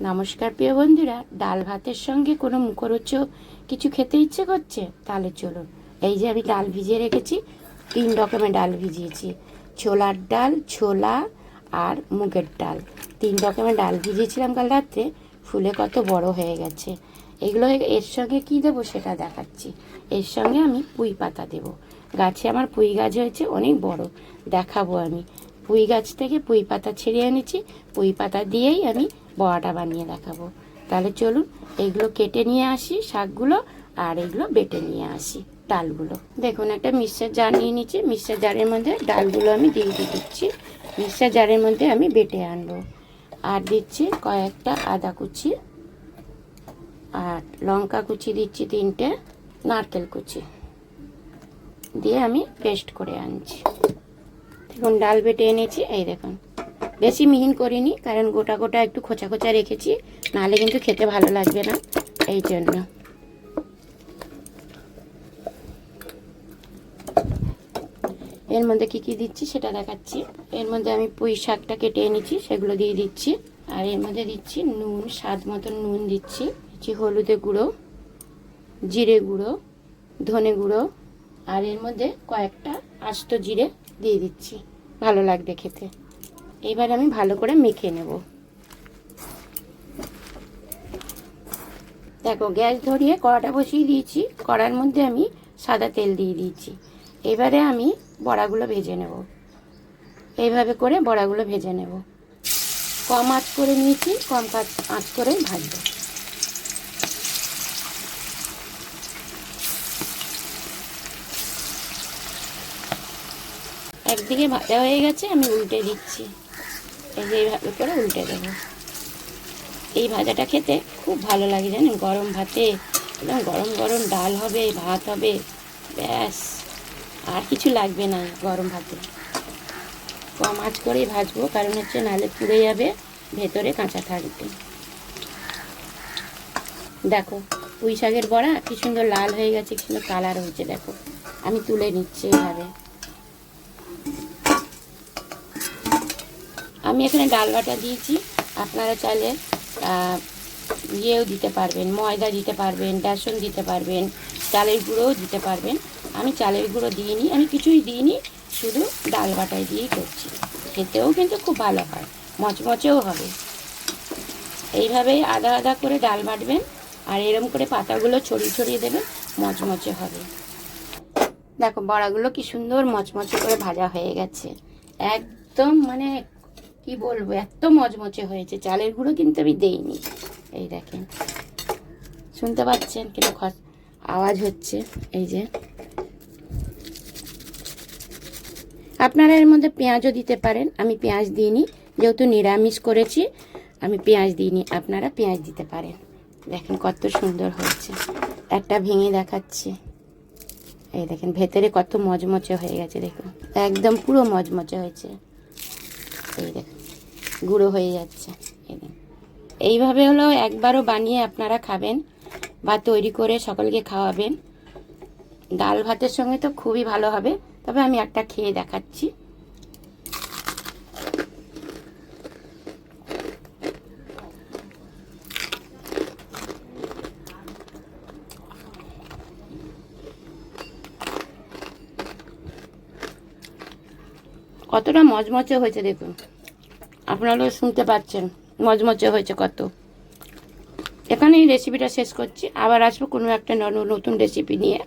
নমস্কার প্রিয় বন্ধুরা, ডাল ভাতের সঙ্গে কোনো মুখরোচক কিছু খেতে ইচ্ছে করছে? তাহলে চলুন। এই যে আমি ডাল ভিজিয়ে রেখেছি, 3 রকমের ডাল ভিজিয়েছি। ছোলার ডাল, ছোলা আর মুগের ডাল, 3 রকমের ডাল ভিজিয়েছিলাম কাল রাত্রে। ফুলে কত বড় হয়ে গেছে। এগুলো এর সঙ্গে কি দেবো সেটা দেখাচ্ছি। এর সঙ্গে আমি পুঁই পাতা দেব। গাছে আমার পুঁই গাছ হয়েছে অনেক বড়, দেখাবো আমি। পুঁই গাছ থেকে পুঁই পাতা ছিঁড়ে এনেছি, পুঁই পাতা দিয়েই আমি বড়াটা বানিয়ে দেখাবো। তাহলে চলুন এইগুলো কেটে নিয়ে আসি, শাকগুলো, আর এইগুলো বেটে নিয়ে আসি ডালগুলো। দেখুন, একটা মিক্সার জার নিয়ে নিচ্ছি। মিক্সার জারের মধ্যে ডালগুলো আমি দিয়ে দিচ্ছি। মিক্সার জারের মধ্যে আমি বেটে আনবো। আর দিচ্ছি কয়েকটা আদা কুচি, আর লঙ্কা কুচি দিচ্ছি 3টে, নারকেল কুচি দিয়ে আমি পেস্ট করে আনছি। দেখুন ডাল বেটে এনেছি, এই দেখুন। বেশি মিহিন করিনি, কারণ গোটা গোটা একটু খোঁচা খোঁচা রেখেছি, নাহলে কিন্তু খেতে ভালো লাগবে না, এই জন্য। এর মধ্যে কি কি দিচ্ছি সেটা দেখাচ্ছি। এর মধ্যে আমি পুঁই শাকটা কেটে এনেছি, সেগুলো দিয়ে দিচ্ছি। আর এর মধ্যে দিচ্ছি নুন, স্বাদ মতন নুন দিচ্ছি। হলুদের গুঁড়ো, জিরে গুঁড়ো, ধনে গুঁড়ো, আর এর মধ্যে কয়েকটা আস্ত জিরে দিয়ে দিচ্ছি, ভালো লাগবে খেতে। এবার আমি ভালো করে মেখে নেব। দেখো, গ্যাস ধরিয়ে কড়াটা বসিয়ে দিয়েছি। কড়ার মধ্যে আমি সাদা তেল দিয়ে দিয়েছি। এবারে আমি বড়াগুলো ভেজে নেব। এইভাবে করে বড়াগুলো ভেজে নেব। কম আঁচ করে নিয়েছি, কম আঁচ করে ভাজবো। একদিকে ভাজা হয়ে গেছে, আমি উল্টে দিচ্ছি। এই যে এইভাবে করে উল্টে দেবো। এই ভাজাটা খেতে খুব ভালো লাগে জানেন, গরম ভাতে। একদম গরম গরম ডাল হবে, ভাত হবে, ব্যাস আর কিছু লাগবে না গরম ভাতে। কম আঁচ করেই ভাজবো, কারণ হচ্ছে নাহলে পুড়ে যাবে, ভেতরে কাঁচা থাকবে। দেখো, পুঁই শাকের বড়া কি সুন্দর লাল হয়ে গেছে, কি সুন্দর কালার হয়েছে। দেখো, আমি তুলে নিচ্ছি এভাবে। আমি এখানে ডাল বাটা দিয়েছি। আপনারা চাইলে ইয়েও দিতে পারবেন, ময়দা দিতে পারবেন, বেসন দিতে পারবেন, চালের গুঁড়োও দিতে পারবেন। আমি চালের গুঁড়ো দিইনি, আমি কিছুই দিইনি, শুধু ডাল বাটায় দিয়েই করছি। খেতেও কিন্তু খুব ভালো হয়, মচমচেও হবে। এইভাবেই আদা আদা করে ডাল বাটবেন, আর এরম করে পাতাগুলো ছড়িয়ে ছড়িয়ে দেবেন, মচমচে হবে। দেখো, বড়াগুলো কি সুন্দর মচমচে করে ভাজা হয়ে গেছে। একদম মানে কি বলবো, এত মচমচে হয়েছে। চালের গুঁড়ো কিন্তু আমি দেইনি। এই দেখেন, শুনতে পাচ্ছেন কিন্তু আওয়াজ হচ্ছে। এই যে, আপনারা এর মধ্যে পেঁয়াজও দিতে পারেন। আমি পেঁয়াজ দিইনি, যেহেতু নিরামিষ করেছি, আমি পেঁয়াজ দিইনি। আপনারা পেঁয়াজ দিতে পারেন। দেখেন কত সুন্দর হয়েছে। একটা ভেঙে দেখাচ্ছি। এই দেখেন ভেতরে কত মচমচে হয়ে গেছে। দেখুন, একদম পুরো মচমচে হয়েছে। এই দেখুন, গুঁড়ো হয়ে যাচ্ছে। এইভাবে হলো একবারও বানিয়ে আপনারা খাবেন বা তৈরি করে সকলকে খাওয়াবেন। ডাল ভাতের সঙ্গে তো খুবই ভালো হবে। তবে আমি একটা খেয়ে দেখাচ্ছি। কতটা মচমচে হয়েছে দেখুন, আপনারাও শুনতে পাচ্ছেন মচমচে হয়েছে কত। এখানে এই রেসিপিটা শেষ করছি। আবার আসবো কোনো একটা নতুন রেসিপি নিয়ে।